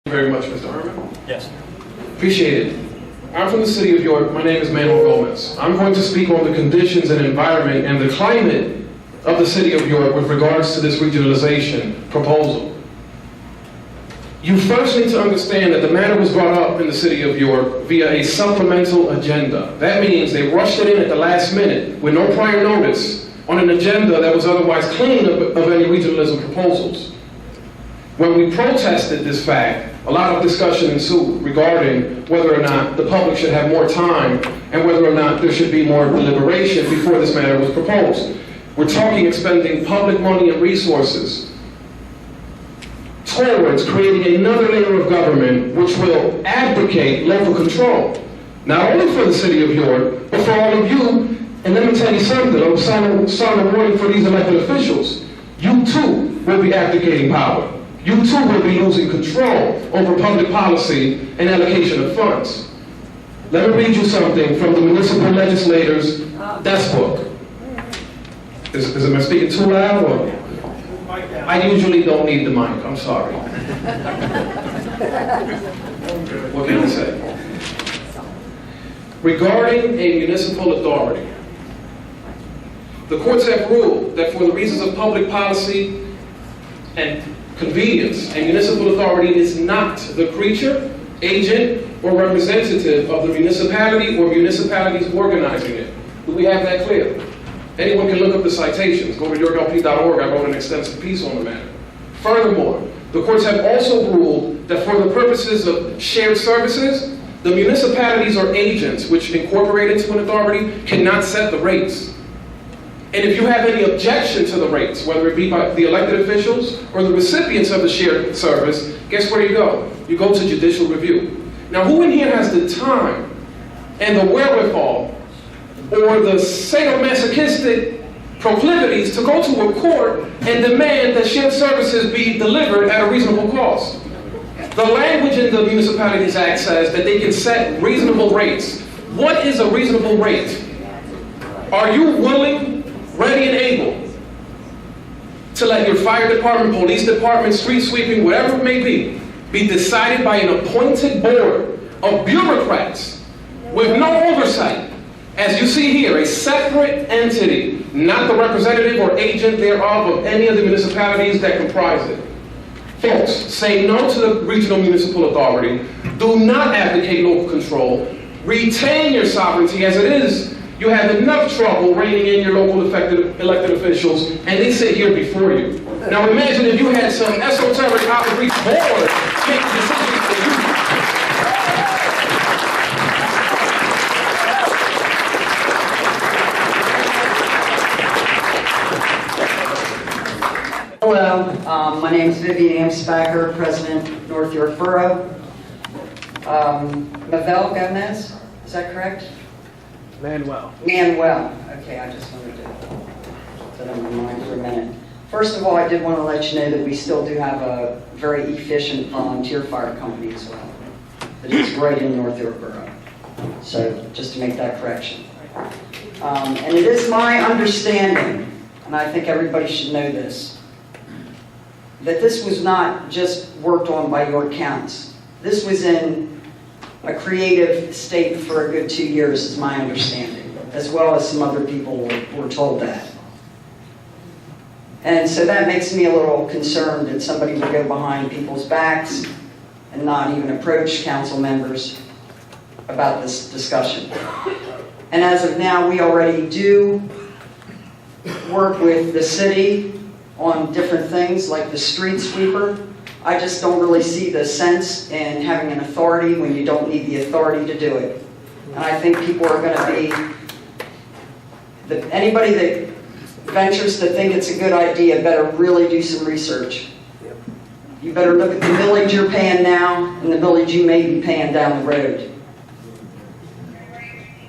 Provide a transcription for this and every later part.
Very much, Mr. Herman. Yes. Appreciate it. I'm from the city of York. My name is Manuel Gomez. I'm going to speak on the conditions and environment and the climate of the city of York with regards to this regionalization proposal. You first need to understand that the matter was brought up in the city of York via a supplemental agenda. That means they rushed it in at the last minute with no prior notice on an agenda that was otherwise clean of any regionalism proposals. When we protested this fact, a lot of discussion ensued regarding whether or not the public should have more time and whether or not there should be more deliberation before this matter was proposed. We're talking expending public money and resources towards creating another layer of government which will abdicate local control, not only for the city of York, but for all of you. And let me tell you something, I'm sounding a warning for these elected officials. You too will be abdicating power. You too will be losing control over public policy and allocation of funds. Let me read you something from the municipal legislators' desk book. Am I speaking too loud? Or? I usually don't need the mic, I'm sorry. What can I say? Regarding a municipal authority, the courts have ruled that for the reasons of public policy and convenience, a municipal authority is not the creature, agent, or representative of the municipality or municipalities organizing it. Do we have that clear? Anyone can look up the citations. Go to yorklp.org. I wrote an extensive piece on the matter. Furthermore, the courts have also ruled that for the purposes of shared services, the municipalities or agents which incorporate into an authority cannot set the rates. And if you have any objection to the rates, whether it be by the elected officials or the recipients of the shared service, guess where you go? You go to judicial review. Now, who in here has the time and the wherewithal or the sadomasochistic proclivities to go to a court and demand that shared services be delivered at a reasonable cost? The language in the Municipalities Act says that they can set reasonable rates. What is a reasonable rate? Are you willing, ready, and able to let your fire department, police department, street sweeping, whatever it may be decided by an appointed board of bureaucrats with no oversight? As you see here, a separate entity, not the representative or agent thereof of any of the municipalities that comprise it. Folks, say no to the regional municipal authority. Do not advocate local control. Retain your sovereignty as it is. You have enough trouble reining in your local elected officials, and they sit here before you. Now imagine if you had some esoteric outreach board make decisions for you. Hello, my name is Vivian Amspacher, President, North York Borough. Manuel Gomez, is that correct? Manuel. Okay, I just wanted to put that on my mind for a minute. First of all, I did want to let you know that we still do have a very efficient volunteer fire company as well. That is right in North York Borough. So, just to make that correction. And it is my understanding, and I think everybody should know this, that this was not just worked on by York Counts. This was in a creative state for a good 2 years, is my understanding, as well as some other people were told that. And so that makes me a little concerned that somebody would go behind people's backs and not even approach council members about this discussion. And as of now, we already do work with the city on different things like the street sweeper. I just don't really see the sense in having an authority when you don't need the authority to do it. And I think people are going to be, anybody that ventures to think it's a good idea better really do some research. You better look at the millage you're paying now and the millage you may be paying down the road.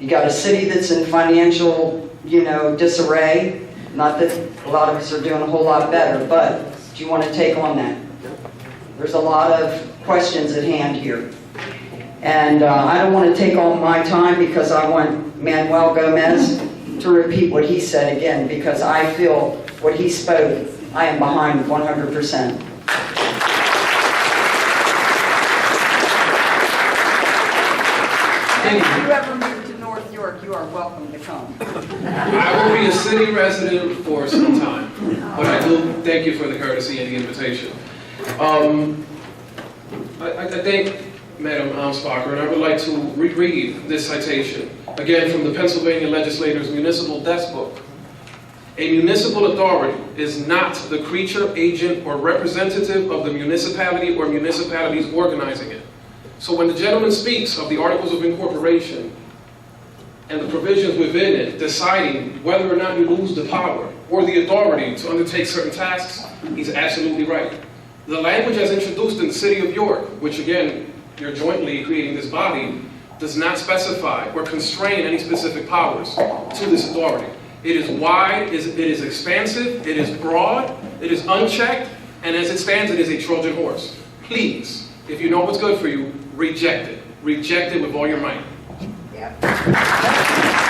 You got a city that's in financial, disarray. Not that a lot of us are doing a whole lot better, but do you want to take on that? There's a lot of questions at hand here. And I don't want to take all my time because I want Manuel Gomez to repeat what he said again, because I feel what he spoke, I am behind 100%. opinion. If you ever move to North York, you are welcome to come. I will be a city resident for some time, but I do thank you for the courtesy and the invitation. I thank Madam Amspacher, and I would like to reread this citation, again from the Pennsylvania Legislator's Municipal Desk Book. A municipal authority is not the creature, agent, or representative of the municipality or municipalities organizing it. So when the gentleman speaks of the Articles of Incorporation and the provisions within it deciding whether or not you lose the power or the authority to undertake certain tasks, he's absolutely right. The language as introduced in the City of York, which again, you're jointly creating this body, does not specify or constrain any specific powers to this authority. It is wide, it is expansive, it is broad, it is unchecked, and as it stands, it is a Trojan horse. Please, if you know what's good for you, reject it. Reject it with all your might. Yeah.